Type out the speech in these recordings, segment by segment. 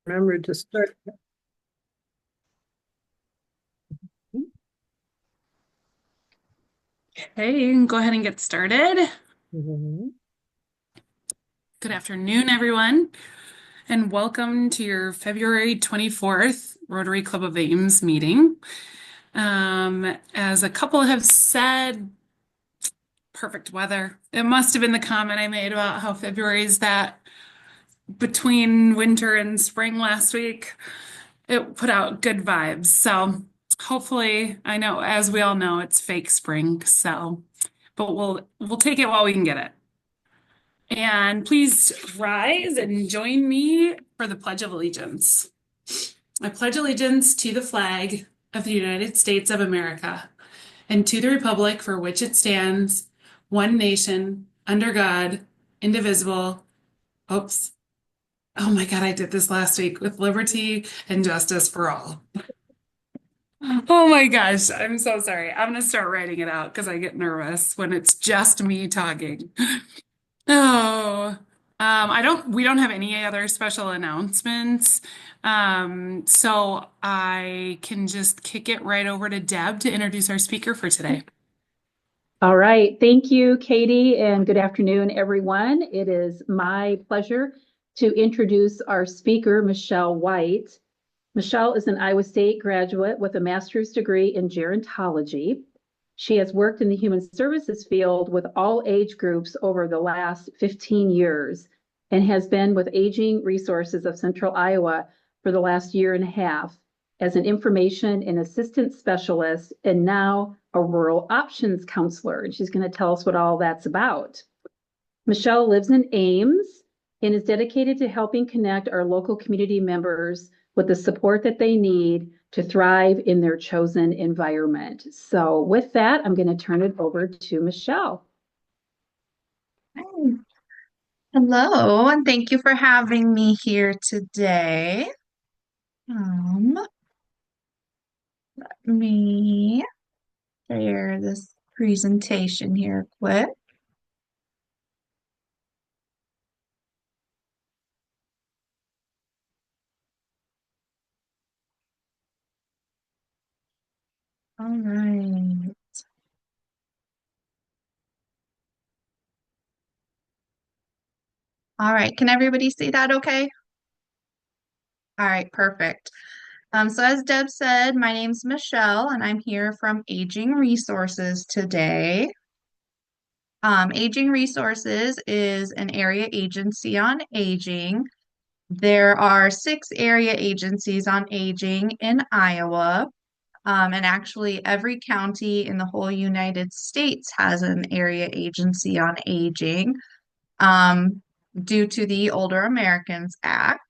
Remember to start. Hey, go ahead and get started. Mhm. Good afternoon, everyone, and welcome to your February 24th Rotary Club of Ames meeting. As a couple have said, perfect weather. It must have been the comment I made about how February is that between winter and spring last week. It put out good vibes. So hopefully, I know, as we all know, it's fake spring. So, but we'll take it while we can get it. And please rise and join me for the Pledge of Allegiance. I pledge allegiance to the flag of the United States of America and to the republic for which it stands, one nation, under God, indivisible. Oops. Oh my God, I did this last week with liberty and justice for all. Oh my gosh, I'm so sorry. I'm gonna start writing it out because I get nervous when it's just me talking. Oh, we don't have any other special announcements. So I can just kick it right over to Deb to introduce our speaker for today. All right. Thank you, Katie, and good afternoon, everyone. It is my pleasure to introduce our speaker, Michelle White. Michelle is an Iowa State graduate with a master's degree in gerontology. She has worked in the human services field with all age groups over the last 15 years and has been with Aging Resources of Central Iowa for the last year and a half as an information and assistance specialist and now a rural options counselor. And she's going to tell us what all that's about. Michelle lives in Ames and is dedicated to helping connect our local community members with the support that they need to thrive in their chosen environment. So with that, I'm going to turn it over to Michelle. Hi. Hello, and thank you for having me here today. Let me share this presentation here quick. All right. All right. Can everybody see that okay? All right, perfect. So as Deb said, my name's Michelle, and I'm here from Aging Resources today. Aging Resources is an area agency on aging. There are 6 area agencies on aging in Iowa. And actually, every county in the whole United States has an area agency on aging um, due to the Older Americans Act.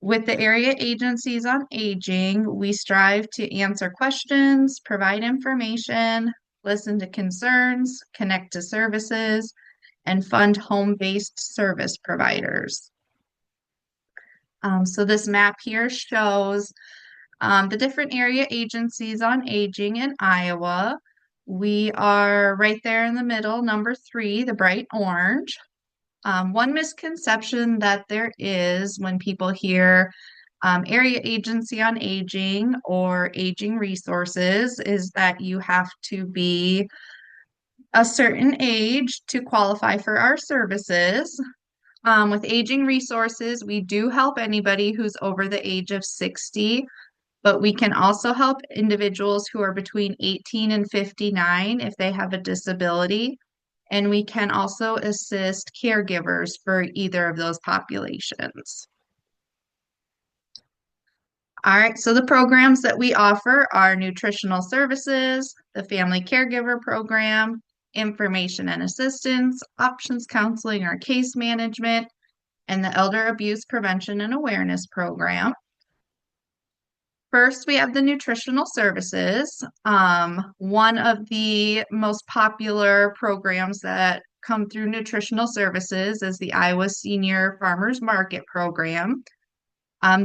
With the area agencies on aging, we strive to answer questions, provide information, listen to concerns, connect to services, and fund home-based service providers. So this map here shows the different area agencies on aging in Iowa. We are right there in the middle, number 3, the bright orange. One misconception that there is when people hear area agency on aging or aging resources is that you have to be a certain age to qualify for our services. With aging resources, we do help anybody who's over the age of 60, but we can also help individuals who are between 18 and 59 if they have a disability. And we can also assist caregivers for either of those populations. All right, so the programs that we offer are nutritional services, the family caregiver program, information and assistance, options counseling or case management, and the elder abuse prevention and awareness program. First, we have the nutritional services. One of the most popular programs that come through nutritional services is the Iowa Senior Farmers Market Program.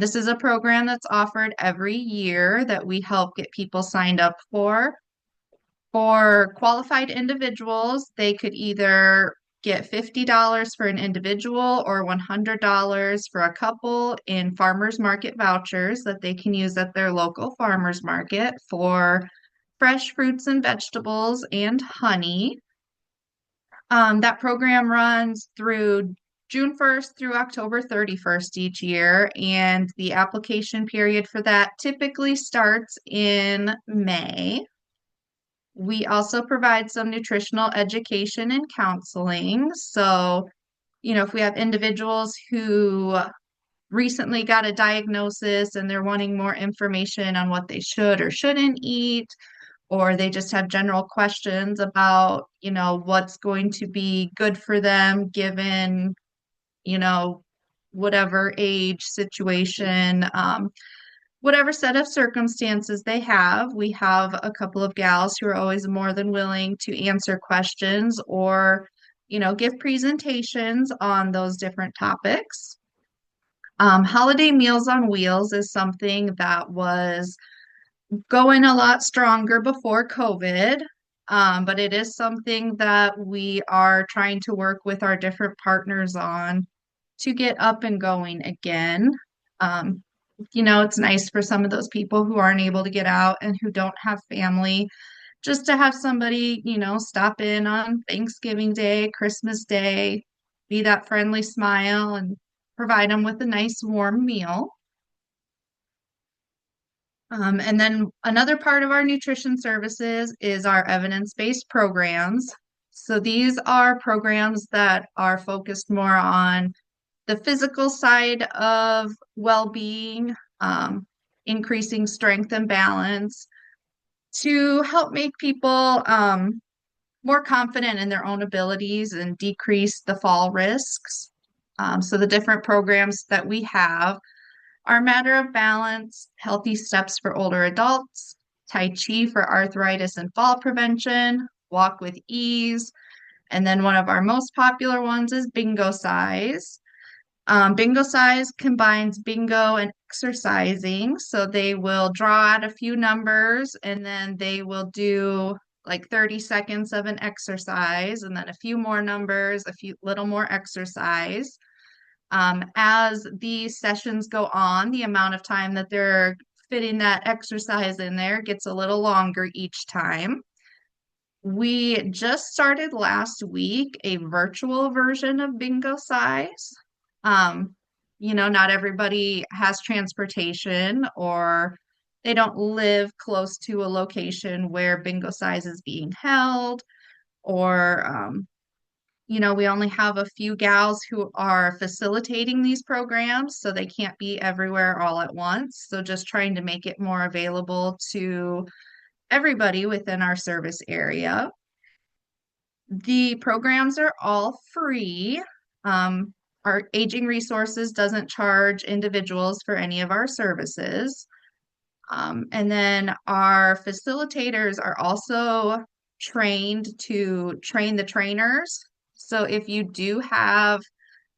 This is a program that's offered every year that we help get people signed up for. For qualified individuals, they could either get $50 for an individual or $100 for a couple in farmers market vouchers that they can use at their local farmers market for fresh fruits and vegetables and honey. That program runs through June 1st through October 31st each year, and the application period for that typically starts in May. We also provide some nutritional education and counseling. So, if we have individuals who recently got a diagnosis and they're wanting more information on what they should or shouldn't eat, or they just have general questions about, what's going to be good for them given, you know, whatever age, situation, whatever set of circumstances they have. We have a couple of gals who are always more than willing to answer questions or, give presentations on those different topics. Holiday Meals on Wheels is something that was going a lot stronger before COVID, but it is something that we are trying to work with our different partners on to get up and going again. It's nice for some of those people who aren't able to get out and who don't have family, just to have somebody, stop in on Thanksgiving Day, Christmas Day, be that friendly smile and provide them with a nice warm meal. And then another part of our nutrition services is our evidence-based programs. So these are programs that are focused more on the physical side of well-being, increasing strength and balance to help make people more confident in their own abilities and decrease the fall risks. So the different programs that we have are Matter of Balance, Healthy Steps for Older Adults, Tai Chi for arthritis and fall prevention, Walk with Ease, and then one of our most popular ones is Bingo Size. Bingo Size combines bingo and exercising, so they will draw out a few numbers and then they will do like 30 seconds of an exercise and then a few more numbers, a few little more exercise. As these sessions go on, the amount of time that they're fitting that exercise in there gets a little longer each time. We just started last week a virtual version of Bingo Size. Not everybody has transportation or they don't live close to a location where Bingo Size is being held, or we only have a few gals who are facilitating these programs, so they can't be everywhere all at once. So just trying to make it more available to everybody within our service area. The programs are all free. Our Aging Resources doesn't charge individuals for any of our services. And then our facilitators are also trained to train the trainers. So if you do have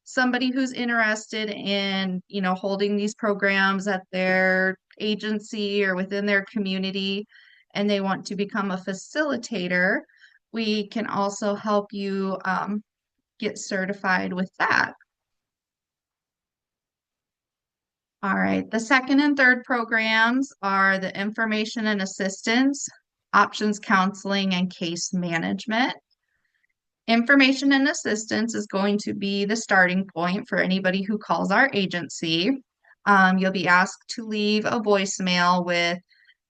somebody who's interested in, holding these programs at their agency or within their community, and they want to become a facilitator, we can also help you get certified with that. All right, the second and third programs are the Information and Assistance, Options Counseling, and Case Management. Information and assistance is going to be the starting point for anybody who calls our agency. You'll be asked to leave a voicemail with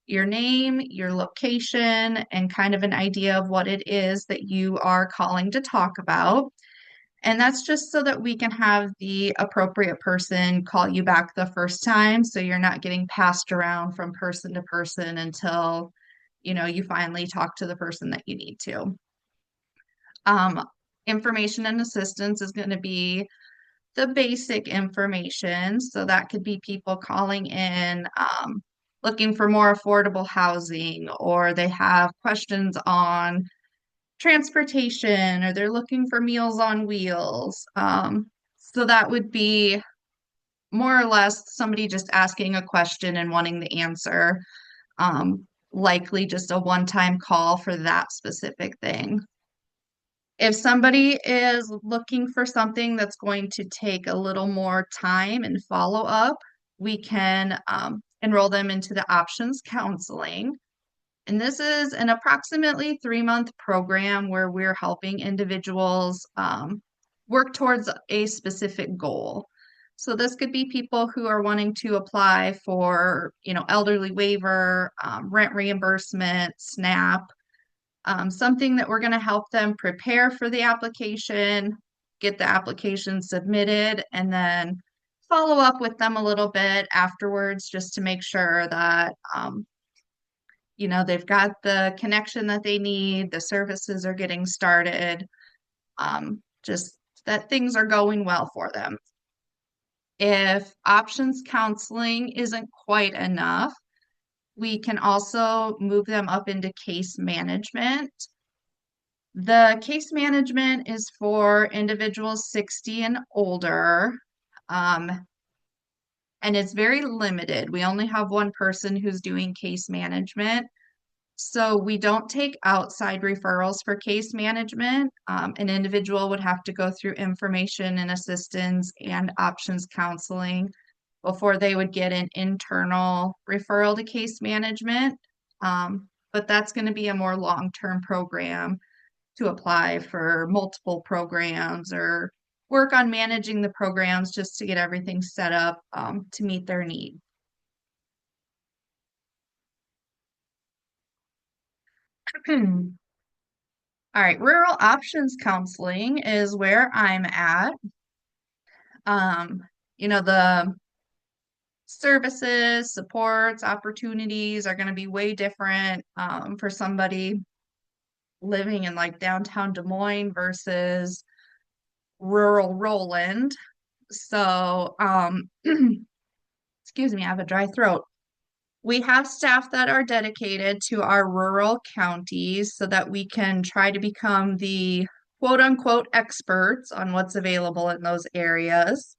your name, your location, and kind of an idea of what it is that you are calling to talk about. And that's just so that we can have the appropriate person call you back the first time, so you're not getting passed around from person to person until, you finally talk to the person that you need to. Information and assistance is going to be the basic information. So that could be people calling in, looking for more affordable housing, or they have questions on transportation, or they're looking for Meals on Wheels. So that would be more or less somebody just asking a question and wanting the answer. Likely just a one-time call for that specific thing. If somebody is looking for something that's going to take a little more time and follow up, we can enroll them into the options counseling. And this is an approximately 3-month program where we're helping individuals work towards a specific goal. So this could be people who are wanting to apply for, elderly waiver, rent reimbursement, SNAP, something that we're going to help them prepare for the application, get the application submitted, and then follow up with them a little bit afterwards just to make sure that they've got the connection that they need, the services are getting started, just that things are going well for them. If options counseling isn't quite enough, we can also move them up into case management. The case management is for individuals 60 and older, and it's very limited. We only have one person who's doing case management. So we don't take outside referrals for case management. An individual would have to go through information and assistance and options counseling before they would get an internal referral to case management. But that's going to be a more long-term program to apply for multiple programs or work on managing the programs just to get everything set up to meet their need. All right, rural options counseling is where I'm at. The services, supports, opportunities are going to be way different for somebody living in like downtown Des Moines versus rural Roland. So, excuse me, I have a dry throat. We have staff that are dedicated to our rural counties so that we can try to become the quote unquote experts on what's available in those areas.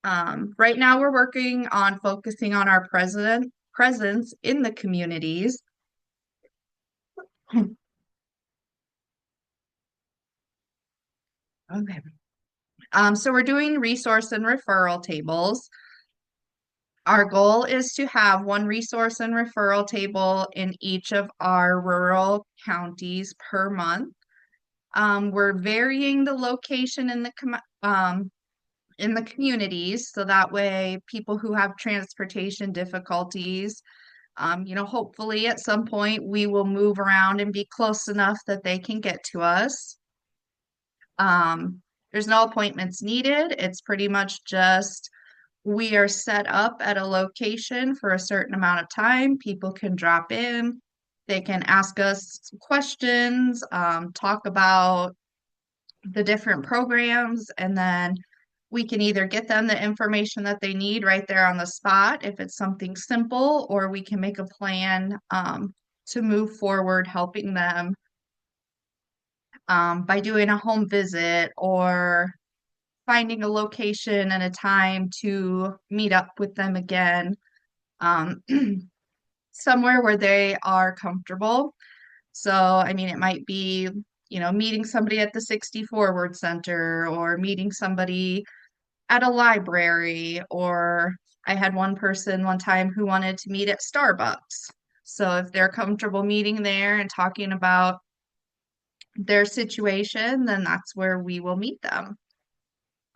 Right now, we're working on focusing on our presence in the communities. Okay. So we're doing resource and referral tables. Our goal is to have one resource and referral table in each of our rural counties per month. We're varying the location in the communities, so that way people who have transportation difficulties, hopefully at some point we will move around and be close enough that they can get to us. There's no appointments needed. It's pretty much just we are set up at a location for a certain amount of time. People can drop in. They can ask us some questions, talk about the different programs, and then we can either get them the information that they need right there on the spot if it's something simple, or we can make a plan to move forward helping them by doing a home visit or finding a location and a time to meet up with them again, um, somewhere where they are comfortable. So, I mean, it might be, meeting somebody at the 60 Forward Center or meeting somebody at a library, or I had one person one time who wanted to meet at Starbucks. So if they're comfortable meeting there and talking about their situation, then that's where we will meet them.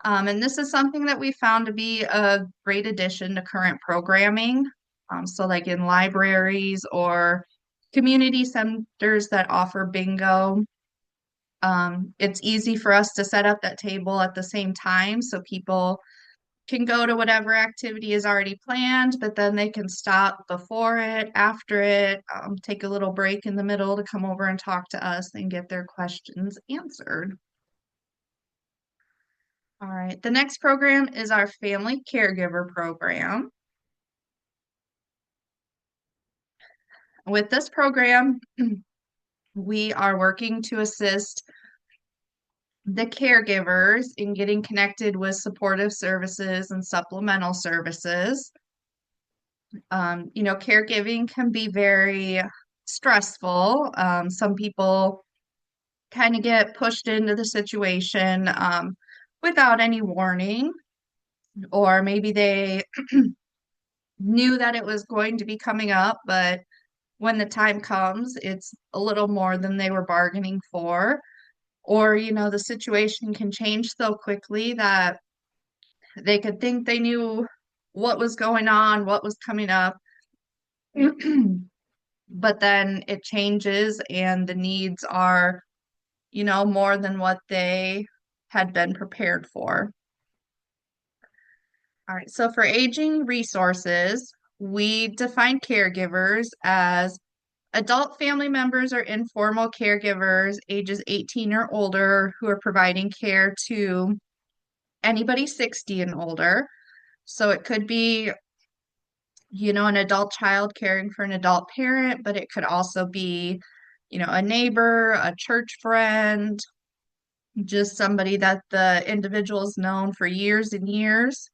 And this is something that we found to be a great addition to current programming. So like in libraries or community centers that offer bingo, it's easy for us to set up that table at the same time so people can go to whatever activity is already planned, but then they can stop before it, after it, take a little break in the middle to come over and talk to us and get their questions answered. All right, the next program is our family caregiver program. With this program, we are working to assist the caregivers in getting connected with supportive services and supplemental services. Caregiving can be very stressful. Some people kind of get pushed into the situation without any warning, or maybe they knew that it was going to be coming up, but when the time comes, it's a little more than they were bargaining for. Or, the situation can change so quickly that they could think they knew what was going on, what was coming up, but then it changes and the needs are, more than what they had been prepared for. All right, so for aging resources, we define caregivers as adult family members or informal caregivers ages 18 or older who are providing care to anybody 60 and older. So it could be, an adult child caring for an adult parent, but it could also be, a neighbor, a church friend, just somebody that the individual's known for years and years,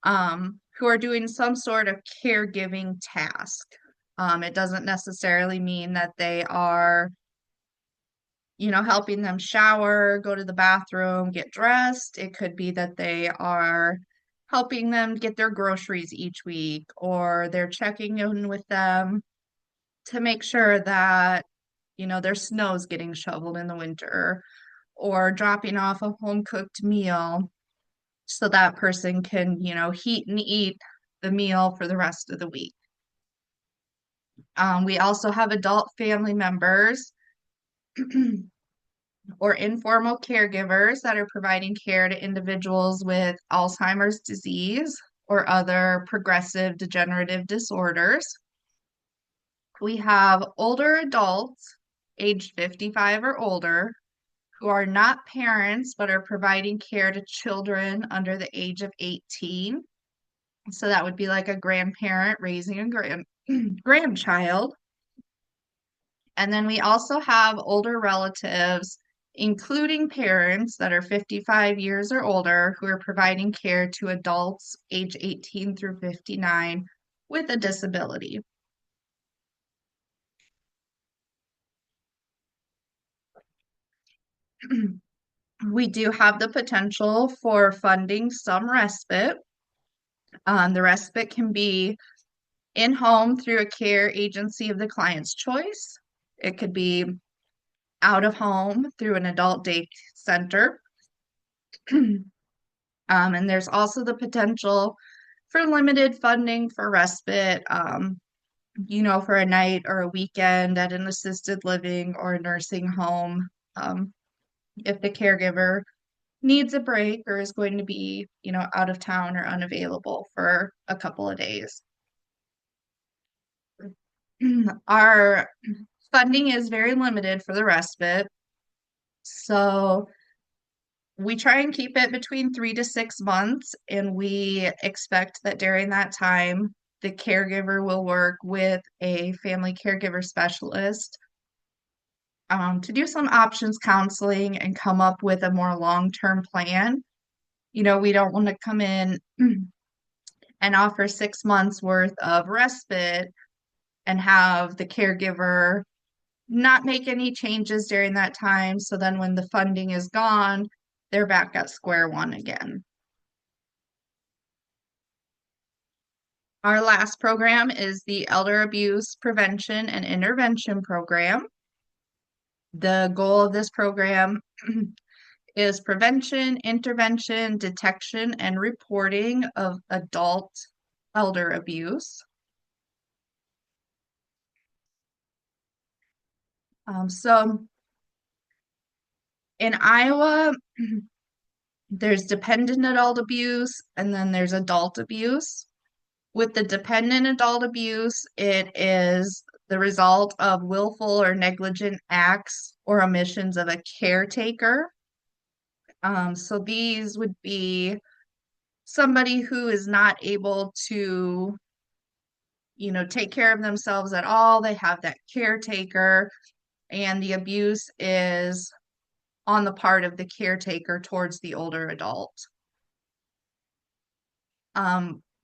who are doing some sort of caregiving task. It doesn't necessarily mean that they are, helping them shower, go to the bathroom, get dressed. It could be that they are helping them get their groceries each week, or they're checking in with them to make sure that, their snow's getting shoveled in the winter, or dropping off a home cooked meal so that person can, heat and eat the meal for the rest of the week. We also have adult family members or informal caregivers that are providing care to individuals with Alzheimer's disease or other progressive degenerative disorders. We have older adults aged 55 or older who are not parents but are providing care to children under the age of 18. So that would be like a grandparent raising a grandchild. And then we also have older relatives, including parents that are 55 years or older, who are providing care to adults age 18 through 59 with a disability. We do have the potential for funding some respite. The respite can be in-home through a care agency of the client's choice. It could be out of home through an adult day center. And there's also the potential for limited funding for respite, for a night or a weekend at an assisted living or a nursing home, if the caregiver needs a break or is going to be, out of town or unavailable for a couple of days. Our funding is very limited for the respite, so we try and keep it between 3 to 6 months, and we expect that during that time, the caregiver will work with a family caregiver specialist to do some options counseling and come up with a more long-term plan. We don't want to come in and offer 6 months worth of respite and have the caregiver not make any changes during that time. So then when the funding is gone, they're back at square one again. Our last program is the Elder Abuse Prevention and Intervention Program. The goal of this program is prevention, intervention, detection, and reporting of adult elder abuse. So in Iowa, there's dependent adult abuse and then there's adult abuse. With the dependent adult abuse, it is the result of willful or negligent acts or omissions of a caretaker. So these would be somebody who is not able to, take care of themselves at all. They have that caretaker, and the abuse is on the part of the caretaker towards the older adult.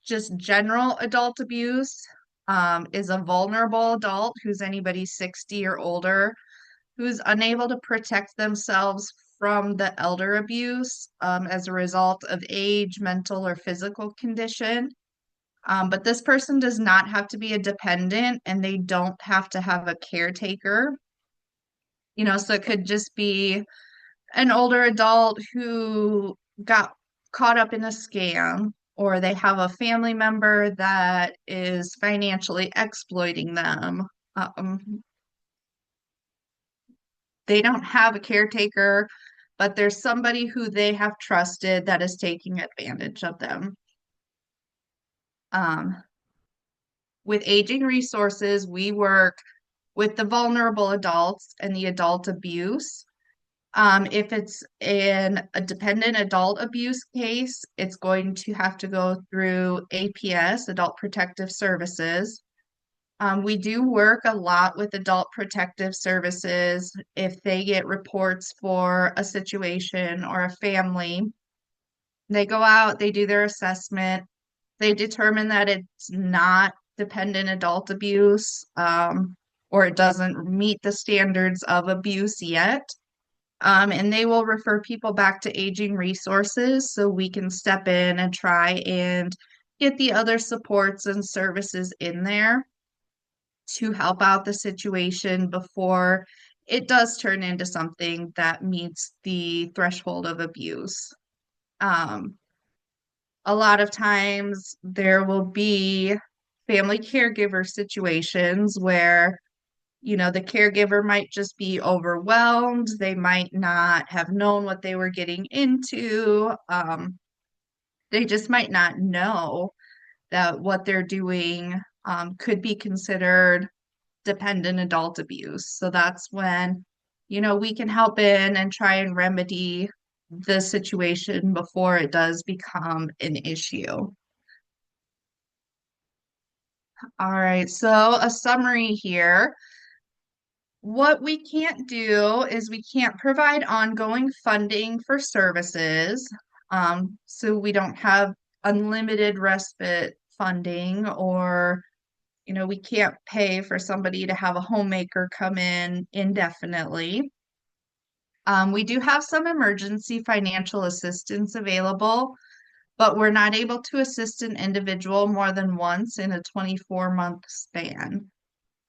Just general adult abuse is a vulnerable adult who's anybody 60 or older who's unable to protect themselves from the elder abuse as a result of age, mental, or physical condition. But this person does not have to be a dependent and they don't have to have a caretaker. So it could just be an older adult who got caught up in a scam, or they have a family member that is financially exploiting them. They don't have a caretaker, but there's somebody who they have trusted that is taking advantage of them. Um, with aging resources, we work with the vulnerable adults and the adult abuse. If it's a dependent adult abuse case, it's going to have to go through APS, Adult Protective Services. We do work a lot with Adult Protective Services if they get reports for a situation or a family. They go out, they do their assessment, they determine that it's not dependent adult abuse, or it doesn't meet the standards of abuse yet. And they will refer people back to aging resources so we can step in and try and get the other supports and services in there to help out the situation before it does turn into something that meets the threshold of abuse. Um, a lot of times there will be family caregiver situations where the caregiver might just be overwhelmed. They might not have known what they were getting into. They just might not know that what they're doing could be considered dependent adult abuse. So that's when, we can help in and try and remedy the situation before it does become an issue. All right, so a summary here. What we can't do is we can't provide ongoing funding for services. So we don't have unlimited respite funding, or, we can't pay for somebody to have a homemaker come in indefinitely. We do have some emergency financial assistance available, but we're not able to assist an individual more than once in a 24-month span.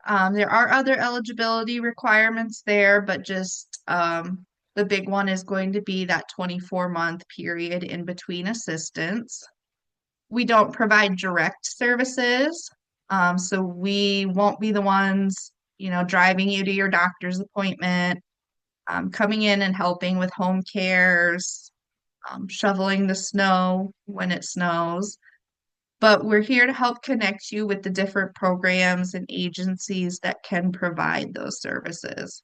There are other eligibility requirements there, but just the big one is going to be that 24-month period in between assistance. We don't provide direct services, so we won't be the ones, driving you to your doctor's appointment, coming in and helping with home cares, shoveling the snow when it snows. But we're here to help connect you with the different programs and agencies that can provide those services.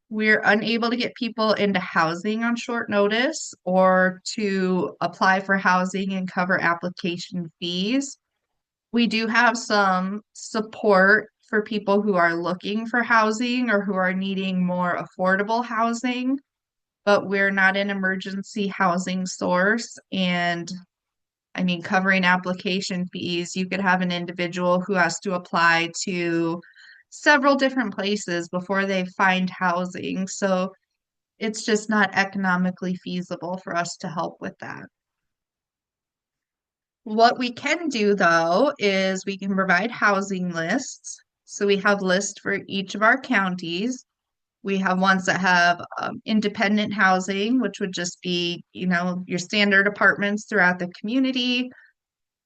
We're unable to get people into housing on short notice or to apply for housing and cover application fees. We do have some support for people who are looking for housing or who are needing more affordable housing, but we're not an emergency housing source. And covering application fees, you could have an individual who has to apply to several different places before they find housing. So it's just not economically feasible for us to help with that. What we can do, though, is we can provide housing lists. So we have lists for each of our counties. We have ones that have independent housing, which would just be, your standard apartments throughout the community.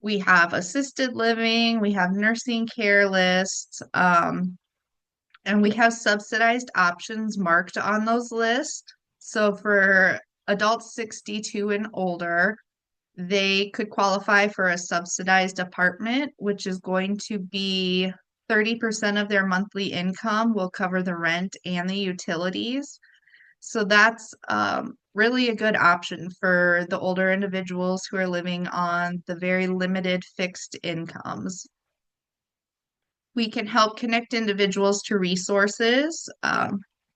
We have assisted living, we have nursing care lists, and we have subsidized options marked on those lists. So for adults 62 and older, they could qualify for a subsidized apartment, which is going to be 30% of their monthly income will cover the rent and the utilities. So that's really a good option for the older individuals who are living on the very limited fixed incomes. We can help connect individuals to resources, so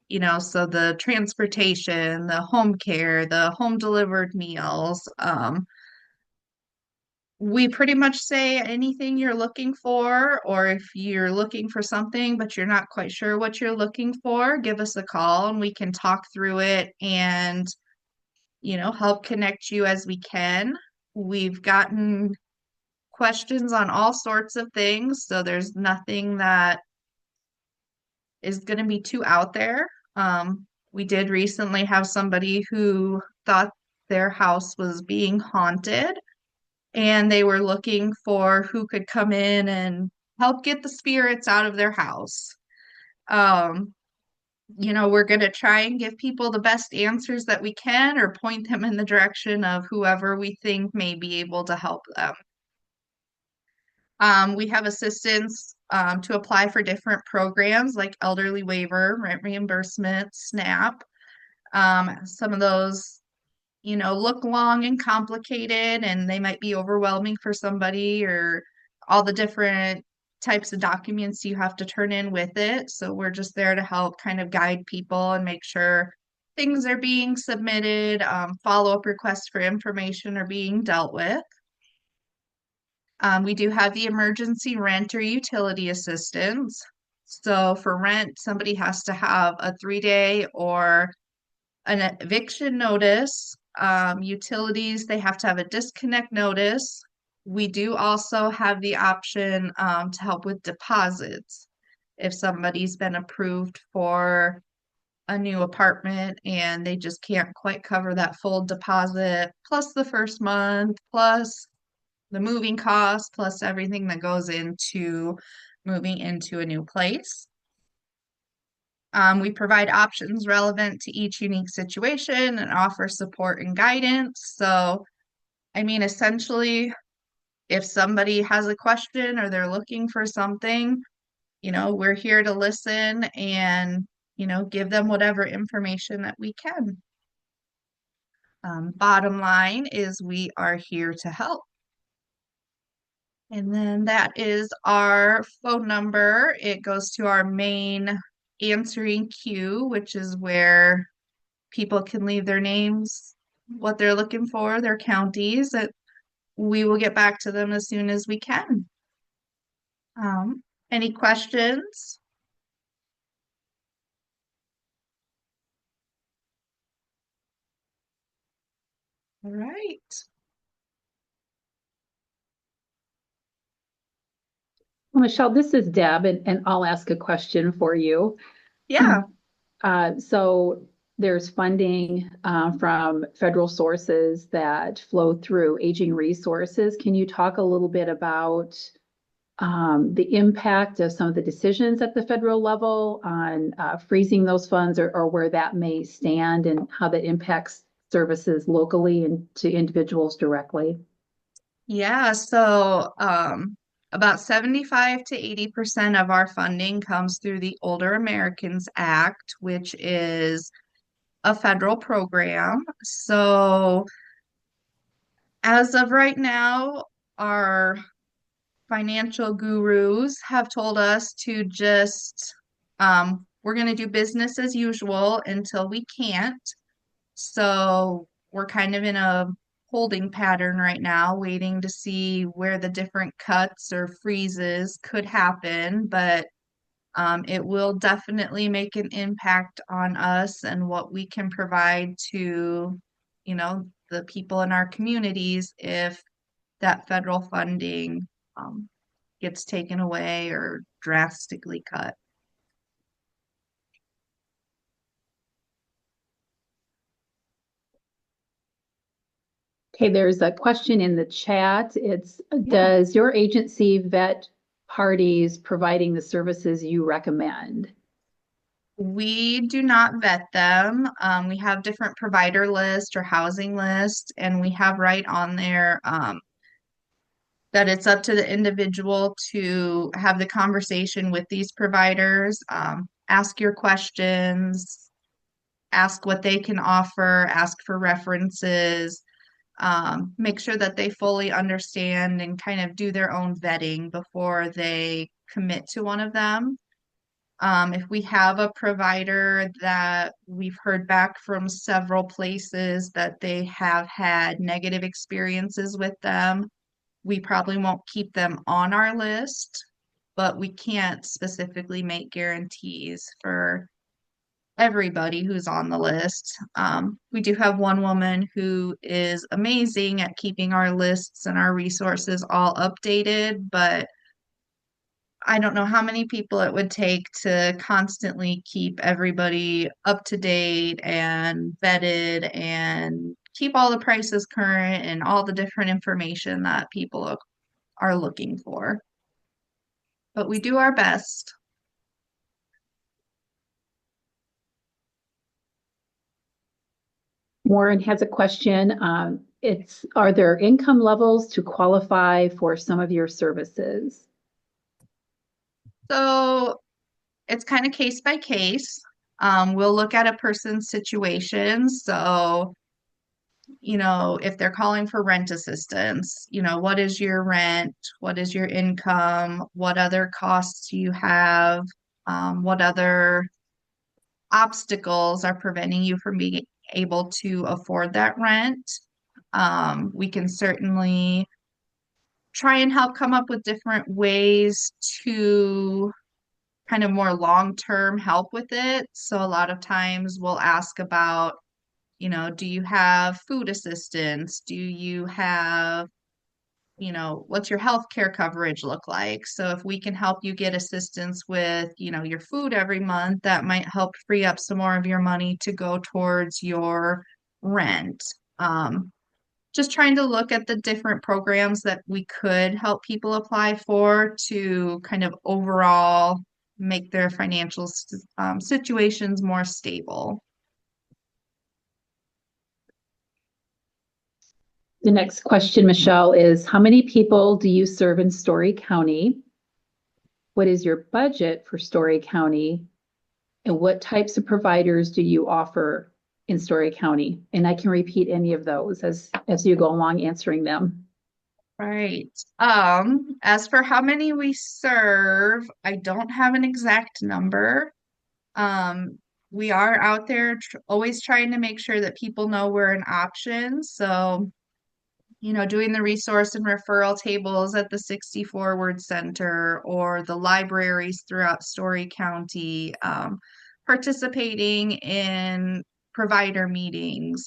the transportation, the home care, the home delivered meals. we pretty much say anything you're looking for, or if you're looking for something but you're not quite sure what you're looking for, give us a call and we can talk through it and, help connect you as we can. We've gotten questions on all sorts of things, so there's nothing that is going to be too out there. We did recently have somebody who thought their house was being haunted and they were looking for who could come in and help get the spirits out of their house. Um, we're going to try and give people the best answers that we can or point them in the direction of whoever we think may be able to help them. We have assistance to apply for different programs like elderly waiver, rent reimbursement, SNAP. Some of those, look long and complicated and they might be overwhelming for somebody or all the different types of documents you have to turn in with it. So we're just there to help kind of guide people and make sure things are being submitted, follow-up requests for information are being dealt with. We do have the emergency rent or utility assistance. So for rent, somebody has to have a 3-day or an eviction notice. Utilities, they have to have a disconnect notice. We do also have the option to help with deposits. If somebody's been approved for a new apartment and they just can't quite cover that full deposit, plus the first month, plus the moving costs, plus everything that goes into moving into a new place. We provide options relevant to each unique situation and offer support and guidance. So, essentially, if somebody has a question or they're looking for something, we're here to listen and, give them whatever information that we can. Bottom line is we are here to help. And then that is our phone number. It goes to our main answering queue, which is where people can leave their names, what they're looking for, their counties, that we will get back to them as soon as we can. Any questions? All right. Well, Michelle, this is Deb, and I'll ask a question for you. Yeah. So there's funding from federal sources that flow through aging resources. Can you talk a little bit about the impact of some of the decisions at the federal level on freezing those funds or where that may stand and how that impacts services locally and to individuals directly? Yeah, so about 75 to 80% of our funding comes through the Older Americans Act, which is a federal program. So as of right now, our financial gurus have told us to just, we're going to do business as usual until we can't. So we're kind of in a holding pattern right now, waiting to see where the different cuts or freezes could happen. But it will definitely make an impact on us and what we can provide to, the people in our communities if that federal funding um, gets taken away or drastically cut. Okay, there's a question in the chat. It's, Yeah. does your agency vet parties providing the services you recommend? We do not vet them. We have different provider lists or housing lists, and we have right on there that it's up to the individual to have the conversation with these providers, ask your questions, ask what they can offer, ask for references, make sure that they fully understand and kind of do their own vetting before they commit to one of them. If we have a provider that we've heard back from several places that they have had negative experiences with them, we probably won't keep them on our list, but we can't specifically make guarantees for everybody who's on the list. We do have one woman who is amazing at keeping our lists and our resources all updated, but I don't know how many people it would take to constantly keep everybody up to date and vetted and keep all the prices current and all the different information that people are looking for. But we do our best. Warren has a question. Are there income levels to qualify for some of your services? So it's kind of case by case. We'll look at a person's situation. So, if they're calling for rent assistance, what is your rent? What is your income? What other costs do you have? What other obstacles are preventing you from being able to afford that rent? We can certainly try and help come up with different ways to kind of more long-term help with it. So a lot of times we'll ask about, do you have food assistance? Do you have, what's your health care coverage look like? So if we can help you get assistance with, your food every month, that might help free up some more of your money to go towards your rent. Just trying to look at the different programs that we could help people apply for to kind of overall make their financial situations more stable. The next question, Michelle, is how many people do you serve in Story County? What is your budget for Story County? And what types of providers do you offer in Story County? And I can repeat any of those as you go along answering them. Right. As for how many we serve, I don't have an exact number. We are out there always trying to make sure that people know we're an option. So, doing the resource and referral tables at the 60 Forward Center or the libraries throughout Story County, participating in provider meetings,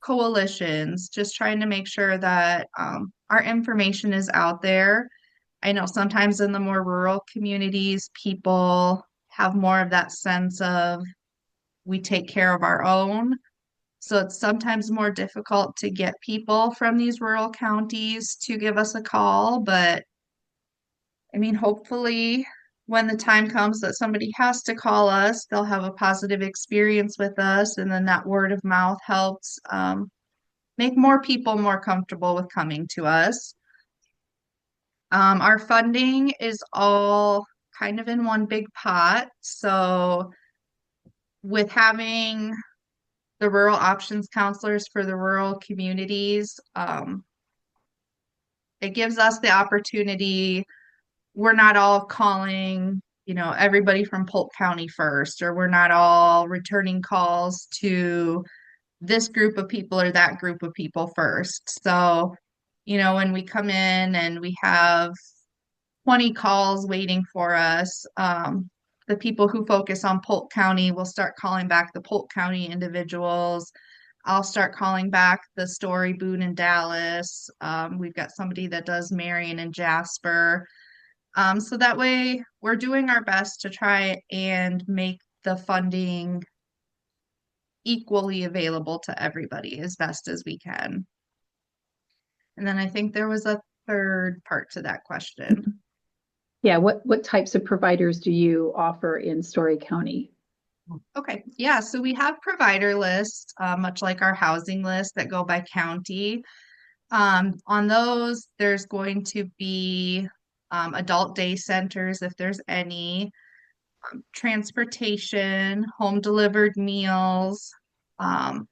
coalitions, just trying to make sure that our information is out there. I know sometimes in the more rural communities, people have more of that sense of we take care of our own. So it's sometimes more difficult to get people from these rural counties to give us a call. But I mean, hopefully, when the time comes that somebody has to call us, they'll have a positive experience with us. And then that word of mouth helps make more people more comfortable with coming to us. Our funding is all kind of in one big pot. So with having the rural options counselors for the rural communities, it gives us the opportunity. We're not all calling, everybody from Polk County first, or we're not all returning calls to this group of people or that group of people first. So, when we come in and we have 20 calls waiting for us, the people who focus on Polk County will start calling back the Polk County individuals. I'll start calling back the Story, Boone, and Dallas. We've got somebody that does Marion and Jasper. So that way we're doing our best to try and make the funding equally available to everybody as best as we can. And then I think there was a third part to that question. Yeah, what types of providers do you offer in Story County? Okay, yeah, so we have provider lists, much like our housing list that go by county. On those, there's going to be adult day centers if there's any, transportation, home delivered meals, um,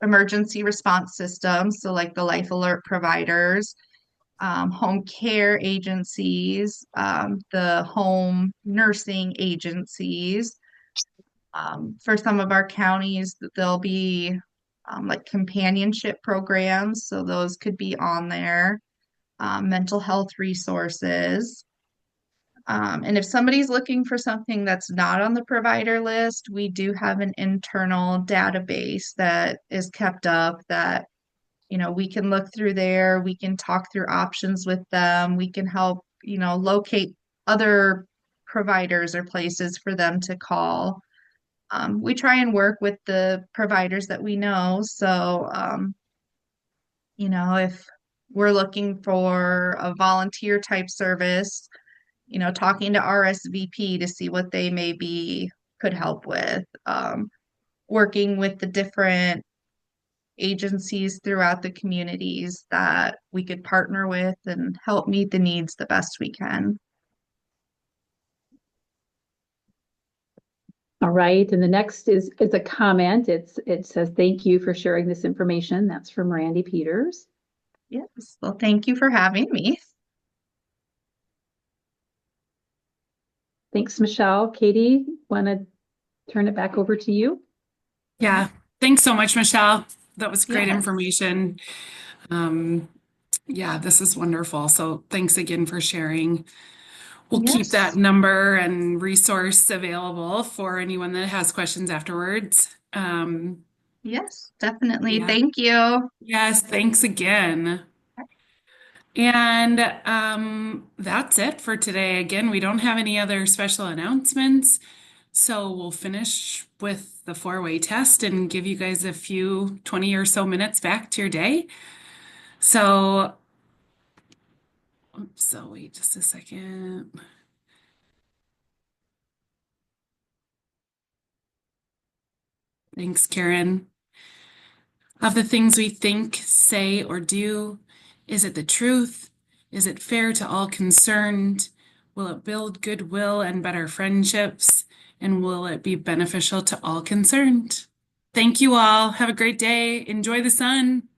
emergency response systems, so like the life alert providers, home care agencies, the home nursing agencies. For some of our counties, there'll be like companionship programs. So those could be on there. Mental health resources. And if somebody's looking for something that's not on the provider list, we do have an internal database that is kept up that, we can look through there, we can talk through options with them, we can help, locate other providers or places for them to call. We try and work with the providers that we know. So, if we're looking for a volunteer type service, talking to RSVP to see what they maybe could help with, working with the different agencies throughout the communities that we could partner with and help meet the needs the best we can. All right, and the next is a comment. It says, "Thank you for sharing this information." That's from Randy Peters. Yes, well, thank you for having me. Thanks, Michelle. Katie, want to turn it back over to you? Yeah, thanks so much, Michelle. That was great Yes. information. Yeah, this is wonderful. So thanks again for sharing. We'll keep Yes. that number and resource available for anyone that has questions afterwards. Yes, definitely. Yeah. Thank you. Yes, thanks again. And that's it for today. Again, we don't have any other special announcements. So we'll finish with the four-way test and give you guys a few 20 or so minutes back to your day. So, wait just a second. Thanks, Karen. Of the things we think, say, or do, is it the truth? Is it fair to all concerned? Will it build goodwill and better friendships? And will it be beneficial to all concerned? Thank you all. Have a great day. Enjoy the sun.